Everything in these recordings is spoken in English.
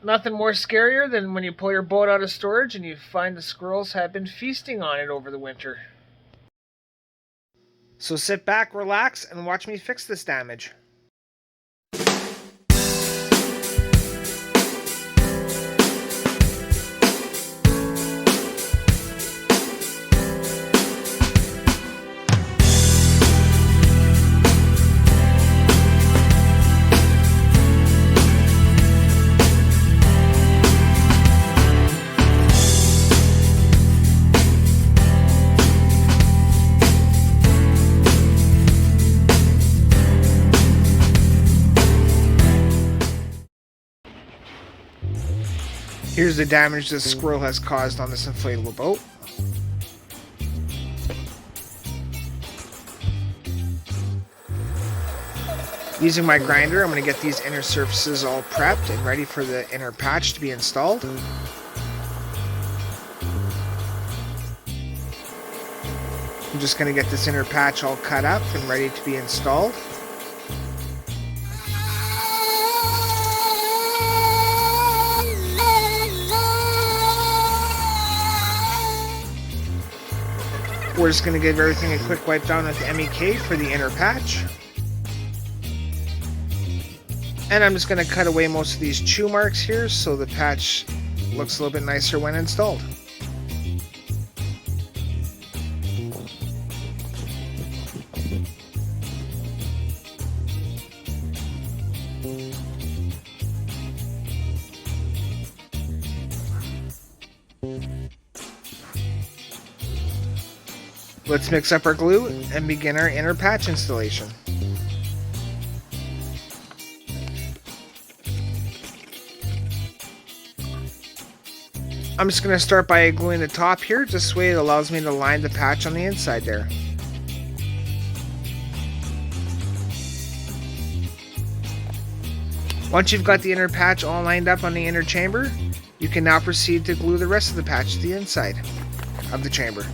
Nothing more scarier than when you pull your boat out of storage and you find the squirrels have been feasting on it over the winter. So sit back, relax, and watch me fix this damage. Here's the damage this squirrel has caused on this inflatable boat. Using my grinder, I'm going to get these inner surfaces all prepped and ready for the inner patch to be installed. I'm just going to get this inner patch all cut up and ready to be installed. We're just going to give everything a quick wipe down with MEK for the inner patch. And I'm just going to cut away most of these chew marks here so the patch looks a little bit nicer when installed. Let's mix up our glue and begin our inner patch installation. I'm just going to start by gluing the top here, this way it allows me to line the patch on the inside there. Once you've got the inner patch all lined up on the inner chamber, you can now proceed to glue the rest of the patch to the inside of the chamber.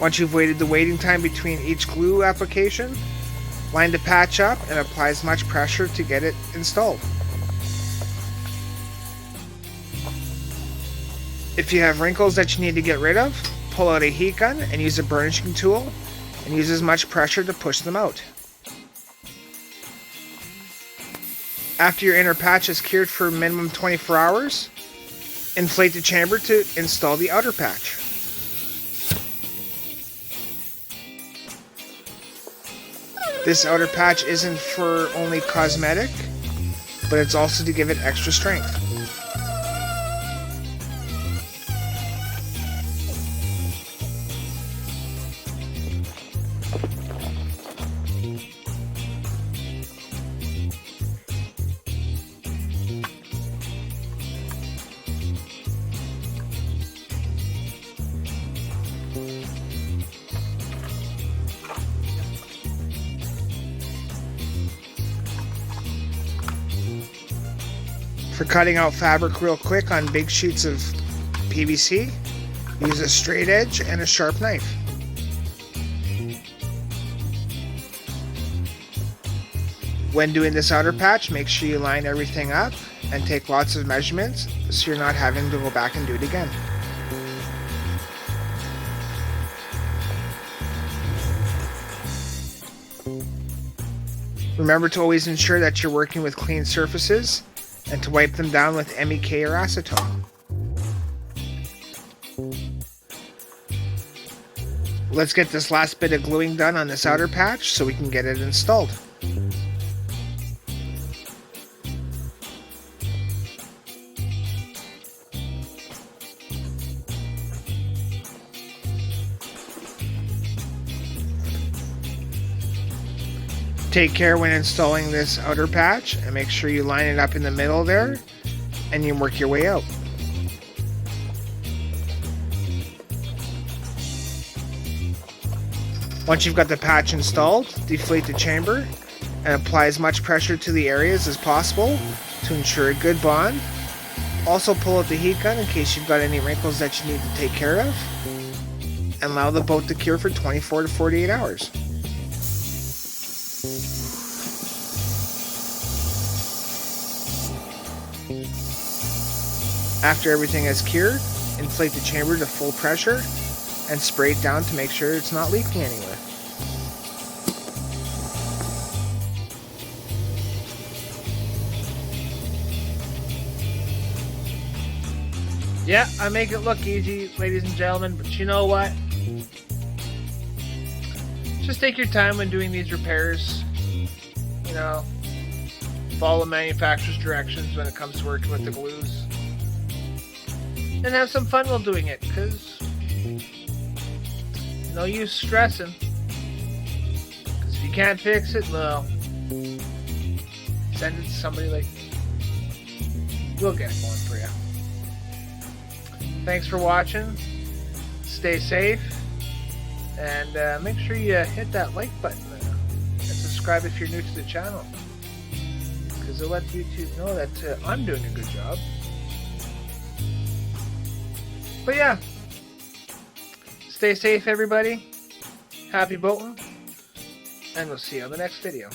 Once you've waited the waiting time between each glue application, line the patch up and apply as much pressure to get it installed. If you have wrinkles that you need to get rid of, pull out a heat gun and use a burnishing tool and use as much pressure to push them out. After your inner patch is cured for a minimum 24 hours, inflate the chamber to install the outer patch. This outer patch isn't for only cosmetic, but it's also to give it extra strength. For cutting out fabric real quick on big sheets of PVC, use a straight edge and a sharp knife. When doing this outer patch, make sure you line everything up and take lots of measurements so you're not having to go back and do it again. Remember to always ensure that you're working with clean surfaces and to wipe them down with MEK or acetone. Let's get this last bit of gluing done on this outer patch so we can get it installed. Take care when installing this outer patch and make sure you line it up in the middle there and you work your way out. Once you've got the patch installed, deflate the chamber and apply as much pressure to the areas as possible to ensure a good bond. Also pull out the heat gun in case you've got any wrinkles that you need to take care of, and allow the boat to cure for 24 to 48 hours. After everything has cured, inflate the chamber to full pressure and spray it down to make sure it's not leaking anywhere. Yeah, I make it look easy, ladies and gentlemen, but you know what? Just take your time when doing these repairs. You know, follow manufacturer's directions when it comes to working with the glues. And have some fun while doing it, because no use stressing. Because if you can't fix it, well, send it to somebody like me. We'll get it going for you. Thanks for watching. Stay safe. And make sure you hit that like button and subscribe if you're new to the channel. Because it lets YouTube know that I'm doing a good job. But yeah. Stay safe, everybody. Happy boating. And we'll see you on the next video.